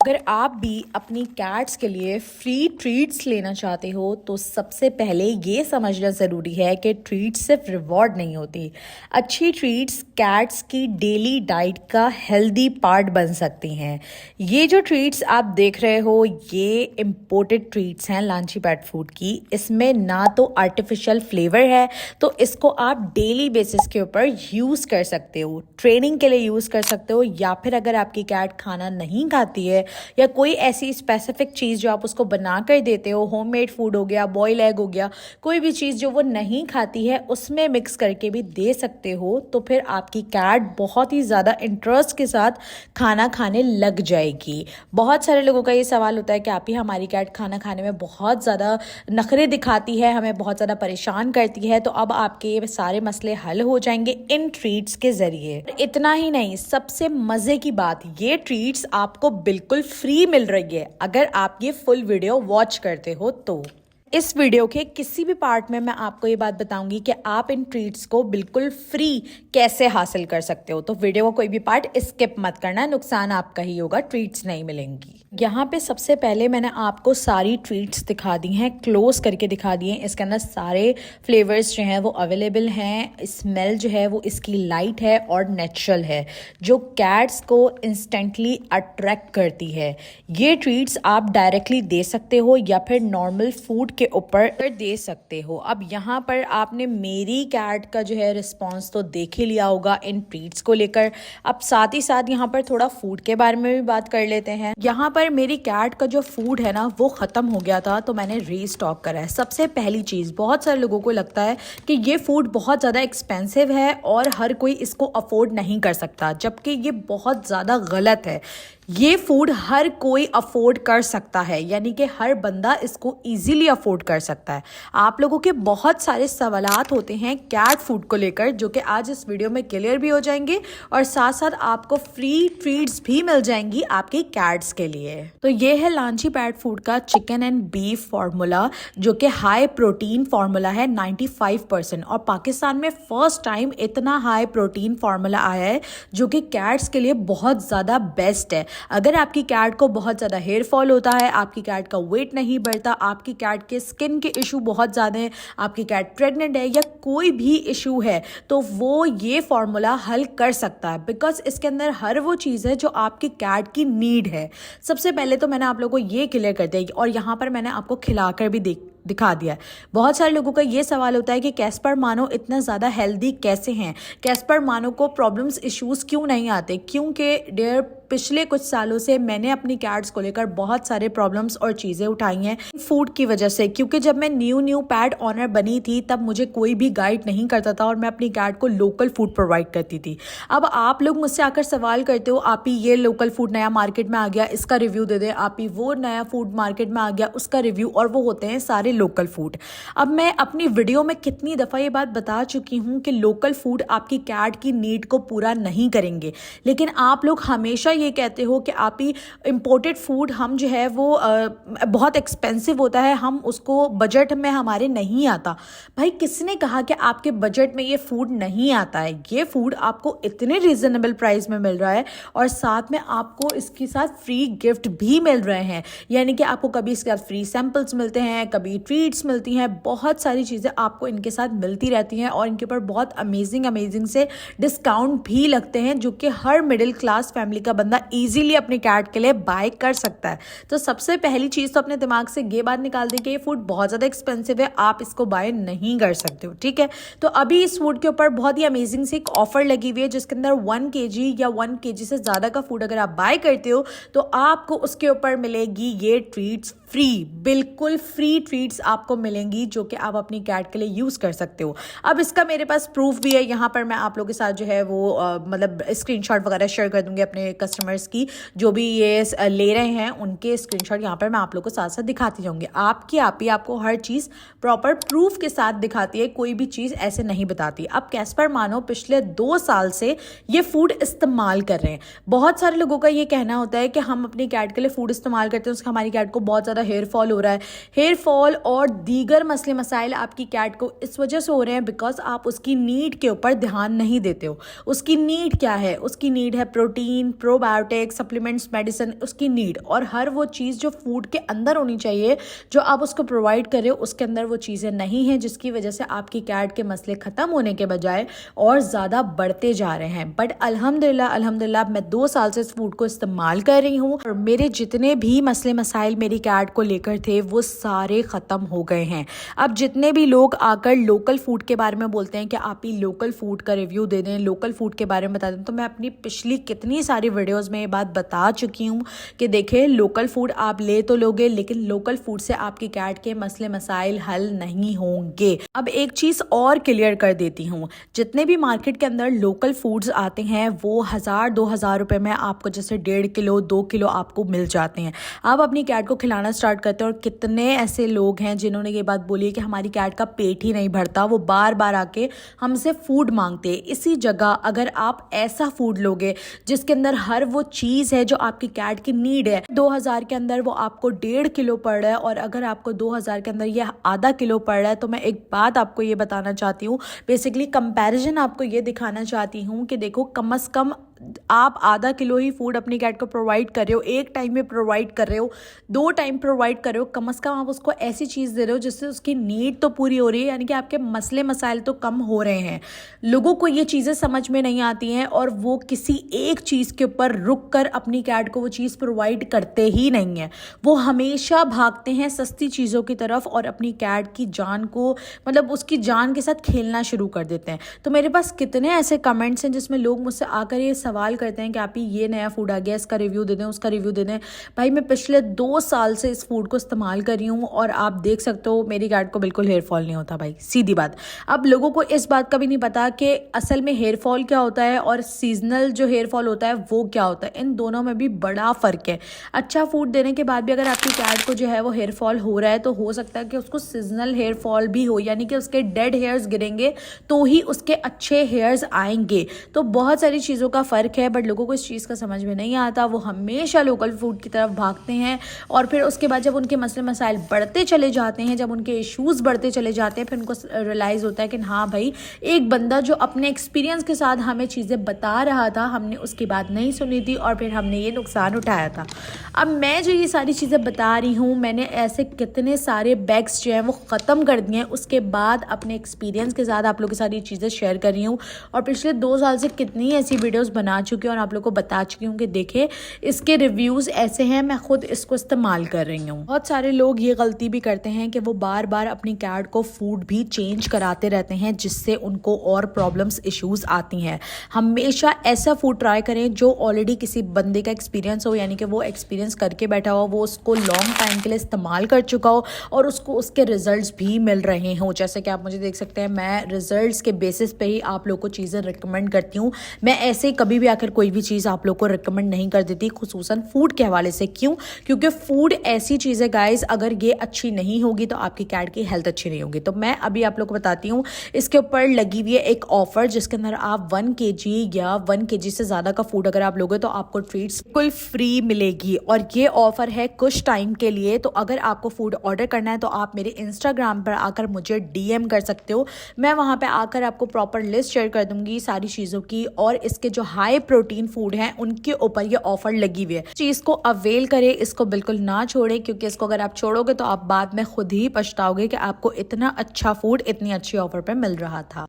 अगर आप भी अपनी कैट्स के लिए फ्री ट्रीट्स लेना चाहते हो तो सबसे पहले ये समझना ज़रूरी है कि ट्रीट्स सिर्फ रिवॉर्ड नहीं होती। अच्छी ट्रीट्स कैट्स की डेली डाइट का हेल्दी पार्ट बन सकती हैं। ये जो ट्रीट्स आप देख रहे हो ये इम्पोर्टेड ट्रीट्स हैं लांची पेट फूड की। इसमें ना तो आर्टिफिशियल फ्लेवर है, तो इसको आप डेली बेसिस के ऊपर यूज़ कर सकते हो, ट्रेनिंग के लिए यूज़ कर सकते हो, या फिर अगर आपकी कैट खाना नहीं खाती है या कोई ऐसी स्पेसिफिक चीज़ जो आप उसको बना कर देते हो, होममेड फूड हो गया, बॉयल एग हो गया, कोई भी चीज़ जो वो नहीं खाती है उसमें मिक्स करके भी दे सकते हो, तो फिर आपकी कैट बहुत ही ज़्यादा इंटरेस्ट के साथ खाना खाने लग जाएगी। बहुत सारे लोगों का ये सवाल होता है कि आप ही हमारी कैट खाना खाने में बहुत ज़्यादा नखरे दिखाती है, हमें बहुत ज़्यादा परेशान करती है। तो अब आपके ये सारे मसले हल हो जाएंगे इन ट्रीट्स के ज़रिए। इतना ही नहीं, सबसे मज़े की बात, ये ट्रीट्स आपको बिल्कुल फ्री मिल रही है अगर आप ये फुल वीडियो वॉच करते हो तो। इस वीडियो के किसी भी पार्ट में मैं आपको ये बात बताऊंगी कि आप इन ट्रीट्स को बिल्कुल फ्री कैसे हासिल कर सकते हो। तो वीडियो का कोई भी पार्ट स्किप मत करना, नुकसान आपका ही होगा, ट्रीट्स नहीं मिलेंगी। यहाँ पे सबसे पहले मैंने आपको सारी ट्रीट्स दिखा दी हैं, क्लोज करके दिखा दी हैं। इसके अंदर सारे फ्लेवर्स जो हैं वो अवेलेबल हैं। स्मेल जो है वो इसकी लाइट है और नेचुरल है, जो कैट्स को इंस्टेंटली अट्रैक्ट करती है। ये ट्रीट्स आप डायरेक्टली दे सकते हो या फिर नॉर्मल फूड के ऊपर दे सकते हो। अब यहाँ पर आपने मेरी कैट का जो है रिस्पॉन्स तो देख ही लिया होगा इन ट्रीट्स को लेकर। अब साथ ही साथ यहाँ पर थोड़ा फूड के बारे में भी बात कर लेते हैं। यहाँ पर मेरी कैट का जो फूड है ना वो ख़त्म हो गया था, तो मैंने रीस्टॉक करा है। सबसे पहली चीज़, बहुत सारे लोगों को लगता है कि ये फूड बहुत ज़्यादा एक्सपेंसिव है और हर कोई इसको अफोर्ड नहीं कर सकता, जबकि ये बहुत ज़्यादा गलत है। ये फूड हर कोई अफोर्ड कर सकता है, यानी कि हर बंदा इसको इजीली अफोर्ड कर सकता है। आप लोगों के बहुत सारे सवालात होते हैं कैट फूड को लेकर, जो कि आज इस वीडियो में क्लियर भी हो जाएंगे और साथ साथ आपको फ्री ट्रीट्स भी मिल जाएंगी आपकी कैट्स के लिए। तो ये है लांची पेट फूड का चिकन एंड बीफ फार्मूला, जो कि हाई प्रोटीन फार्मूला है 95%, और पाकिस्तान में फर्स्ट टाइम इतना हाई प्रोटीन फार्मूला आया है जो कि कैट्स के लिए बहुत ज़्यादा बेस्ट है। अगर आपकी कैट को बहुत ज़्यादा हेयर फॉल होता है, आपकी कैट का वेट नहीं बढ़ता, आपकी कैट के स्किन के इशू बहुत ज़्यादा हैं, आपकी कैट प्रेग्नेंट है या कोई भी इशू है, तो वो ये फार्मूला हल कर सकता है, बिकॉज इसके अंदर हर वो चीज़ है जो आपकी कैट की नीड है। सबसे पहले तो मैंने आप लोगों को ये क्लियर कर दिया, और यहाँ पर मैंने आपको खिलाकर भी दिखा दिया है। बहुत सारे लोगों का ये सवाल होता है कि कैस्पर मानो इतना ज़्यादा हेल्दी कैसे हैं, कैस्पर मानो को प्रॉब्लम्स इश्यूज़ क्यों नहीं आते। क्योंकि डियर पिछले कुछ सालों से मैंने अपनी कैट्स को लेकर बहुत सारे प्रॉब्लम्स और चीज़ें उठाई हैं फूड की वजह से। क्योंकि जब मैं न्यू पैट ऑनर बनी थी तब मुझे कोई भी गाइड नहीं करता था और मैं अपनी कैट को लोकल फूड प्रोवाइड करती थी। अब आप लोग मुझसे आकर सवाल करते हो, आप ही ये लोकल फूड नया मार्केट में आ गया इसका रिव्यू दे दें, आप ही वो नया फूड मार्केट में आ गया उसका रिव्यू, और वो होते हैं सारे लोकल फूड। अब मैं अपनी वीडियो में कितनी दफ़ा ये बात बता चुकी हूँ कि लोकल फूड आपकी कैट की नीड को पूरा नहीं करेंगे, लेकिन आप लोग हमेशा ये कहते हो कि आप ही इंपोर्टेड फूड हम जो है वो बहुत एक्सपेंसिव होता है, हम उसको बजट में हमारे नहीं आता। भाई किसने कहा कि आपके बजट में ये फूड नहीं आता है? ये फूड आपको इतने रीजनेबल प्राइस में मिल रहा है और साथ में आपको इसके साथ फ्री गिफ्ट भी मिल रहे हैं, यानी कि आपको कभी इसके साथ फ्री सैंपल्स मिलते हैं, कभी ट्रीट्स मिलती हैं, बहुत सारी चीज़ें आपको इनके साथ मिलती रहती हैं और इनके ऊपर बहुत अमेजिंग से डिस्काउंट भी लगते हैं, जो कि हर मिडिल क्लास फैमिली का बंदा इजीली अपनी कैट के लिए बाय कर सकता है। तो सबसे पहली चीज़ तो अपने दिमाग से ये बात निकाल दें कि ये फूड बहुत ज़्यादा एक्सपेंसिव है, आप इसको बाय नहीं कर सकते हो, ठीक है। तो अभी इस फूड के ऊपर बहुत ही अमेजिंग से एक ऑफर लगी हुई है, जिसके अंदर 1 kg या 1 kg से ज़्यादा का फूड अगर आप बाय करते हो तो आपको उसके ऊपर मिलेगी ये ट्रीट्स फ्री, बिल्कुल फ्री ट्रीट्स आपको मिलेंगी, जो कि आप अपनी कैट के लिए यूज़ कर सकते हो। अब इसका मेरे पास प्रूफ भी है, यहाँ पर मैं आप लोगों के साथ जो है वो मतलब स्क्रीनशॉट वगैरह शेयर कर दूंगी अपने कस्टमर्स की, जो भी ये ले रहे हैं उनके स्क्रीनशॉट यहाँ पर मैं आप लोगों को साथ साथ दिखाती जाऊँगी। आपको हर चीज़ प्रॉपर प्रूफ के साथ दिखाती है, कोई भी चीज़ ऐसे नहीं बताती। अब कैस्पर मानो पिछले 2 साल से ये फूड इस्तेमाल कर रहे हैं। बहुत सारे लोगों का ये कहना होता है कि हम अपनी कैट के लिए फूड इस्तेमाल करते हैं, उसका हमारी कैट को बहुत ज़्यादा हेयर फॉल हो रहा है। हेयर फॉल और दीगर मसले मसाइल आपकी कैट को इस वजह से हो रहे हैं बिकॉज आप उसकी नीड के ऊपर ध्यान नहीं देते हो। उसकी नीड क्या है? उसकी नीड है प्रोटीन, प्रोबायोटिक सप्लीमेंट्स मेडिसिन उसकी नीड और हर वो चीज़ जो फूड के अंदर होनी चाहिए जो आप उसको प्रोवाइड कर रहे हो उसके अंदर वो चीज़ें नहीं हैं, जिसकी वजह से आपकी कैट के मसले ख़त्म होने के बजाय और ज़्यादा बढ़ते जा रहे हैं। बट अल्हम्दुलिल्लाह मैं 2 साल से इस फूड को इस्तेमाल कर रही हूँ और मेरे जितने भी मसले मसाइल मेरी कैट को लेकर थे वो सारे ख़त्म हो गए हैं। अब जितने भी लोग आकर लोकल फूड के बारे में बोलते हैं कि आप ही लोकल फूड का रिव्यू दे दें, लोकल फूड के बारे में बता दें, तो मैं अपनी पिछली कितनी सारी वीडियोस में ये बात बता चुकी हूँ कि देखिए लोकल फूड आप ले तो लोगे लेकिन लोकल फूड से आपकी कैट के मसले मसाइल हल नहीं होंगे। अब एक चीज़ और क्लियर कर देती हूँ, जितने भी मार्केट के अंदर लोकल फूड्स आते हैं वो 1000-2000 रुपये में आपको जैसे 1.5 किलो 2 किलो आपको मिल जाते हैं। आप अपनी कैट को खिलाना स्टार्ट करते हैं और कितने ऐसे लोग हैं जिन्होंने ये बात बोली है कि हमारी कैट का पेट ही नहीं भरता, वो बार बार आके हमसे फूड मांगते हैं। इसी जगह अगर आप ऐसा फूड लोगे जिसके अंदर हर वो चीज़ है जो आपकी कैट की नीड है, 2000 के अंदर वो आपको 1.5 किलो पड़ रहा है और अगर आपको 2000 के अंदर ये आधा किलो पड़ रहा है, तो मैं एक बात आपको ये बताना चाहती हूँ, बेसिकली कंपैरिजन आपको ये दिखाना चाहती हूँ कि देखो कम से कम आप आधा किलो ही फूड अपनी कैट को प्रोवाइड कर रहे हो, एक टाइम में प्रोवाइड कर रहे हो, 2 टाइम प्रोवाइड कर रहे हो, कम से कम आप उसको ऐसी चीज़ दे रहे हो जिससे उसकी नीड तो पूरी हो रही है, यानी कि आपके मसले मसाइल तो कम हो रहे हैं। लोगों को ये चीज़ें समझ में नहीं आती हैं और वो किसी एक चीज़ के ऊपर रुक कर अपनी कैट को वो चीज़ प्रोवाइड करते ही नहीं हैं। वो हमेशा भागते हैं सस्ती चीज़ों की तरफ और अपनी कैट की जान को मतलब उसकी जान के साथ खेलना शुरू कर देते हैं। तो मेरे पास कितने ऐसे कमेंट्स हैं जिसमें लोग मुझसे आकर ये सवाल करते हैं कि आप ही ये नया फूड आ गया, इसका रिव्यू दे दें, उसका रिव्यू दे दें। भाई मैं पिछले 2 साल से इस फूड को इस्तेमाल कर रही हूँ और आप देख सकते हो मेरी कैट को बिल्कुल हेयर फॉल नहीं होता भाई, सीधी बात। अब लोगों को इस बात का भी नहीं पता कि असल में हेयर फॉल क्या होता है और सीजनल जो हेयर फॉल होता है वो क्या होता है, इन दोनों में भी बड़ा फ़र्क है। अच्छा फूड देने के बाद भी अगर आपकी कैट को जो है वो हेयर फॉल हो रहा है तो हो सकता है कि उसको सीजनल हेयर फॉल भी हो, यानी कि उसके डेड हेयर्स गिरेंगे तो ही उसके अच्छे हेयर्स आएंगे। तो बहुत सारी चीज़ों का फ़र्क है, बट लोगों को इस चीज़ का समझ में नहीं आता। वो हमेशा लोकल फूड की तरफ भागते हैं और फिर उसके बाद जब उनके मसले मसाइल बढ़ते चले जाते हैं, जब उनके इश्यूज़ बढ़ते चले जाते हैं, फिर उनको रियलाइज़ होता है कि हाँ भाई एक बंदा जो अपने एक्सपीरियंस के साथ हमें चीज़ें बता रहा था, हमने उसकी बात नहीं सुनी थी और फिर हमने ये नुकसान उठाया था। अब मैं जो ये सारी चीज़ें बता रही हूँ, मैंने ऐसे कितने सारे बैग्स जो हैं वो ख़त्म कर दिए हैं, उसके बाद अपने एक्सपीरियंस के साथ आप लोगों के साथ ये चीज़ें शेयर कर रही हूँ और पिछले 2 साल से कितनी ऐसी वीडियोज़ बना चुकी हूँ और आप लोग को बता चुकी हूँ कि देखे इसके रिव्यूज़ ऐसे हैं, मैं खुद इसको इस्तेमाल कर रही हूँ। बहुत सारे लोग ये गलती भी करते हैं कि वो बार बार अपनी कैट को फूड भी चेंज कराते रहते हैं जिससे उनको और प्रॉब्लम्स इश्यूज़ आती हैं। हमेशा ऐसा फूड ट्राई करें जो ऑलरेडी किसी बंदे का एक्सपीरियंस हो, यानी कि वो एक्सपीरियंस करके बैठा हो, वो उसको लॉन्ग टाइम के लिए इस्तेमाल कर चुका हो और उसको उसके रिजल्ट्स भी मिल रहे हों। जैसे कि आप मुझे देख सकते हैं, मैं रिजल्ट्स के बेसिस पे ही आप लोग को चीज़ें रिकमेंड करती हूँ। मैं ऐसे कभी भी आकर कोई भी चीज़ आप लोग को रिकमेंड नहीं कर देती, खुसूसन फूड के हवाले से। क्यों? क्योंकि फूड ऐसी चीज़ है गाइज, अगर ये अच्छी नहीं होगी तो आपकी कैट की हेल्थ अच्छी नहीं होगी। तो मैं अभी आप लोग को बताती हूँ, इसके ऊपर लगी हुई है एक ऑफर जिसके अंदर आप 1 kg या 1 kg से ज़्यादा का फूड अगर आप लोगे तो आपको ट्रीट्स बिल्कुल फ्री मिलेगी और ये ऑफर है कुछ टाइम के लिए। तो अगर आपको फूड ऑर्डर करना है तो आप मेरे इंस्टाग्राम पर आकर मुझे DM कर सकते हो, मैं वहाँ पे आकर आपको प्रॉपर लिस्ट शेयर कर दूंगी सारी चीज़ों की और इसके जो हाई प्रोटीन फूड हैं उनके ऊपर ये ऑफर लगी हुई है। चीज़ को अवेल करें, इसको बिल्कुल ना छोड़ें, क्योंकि इसको अगर आप छोड़ोगे तो आप बाद में खुद ही पछताओगे कि आपको इतना अच्छा फूड इतनी अच्छी ऑफर पे मिल रहा था।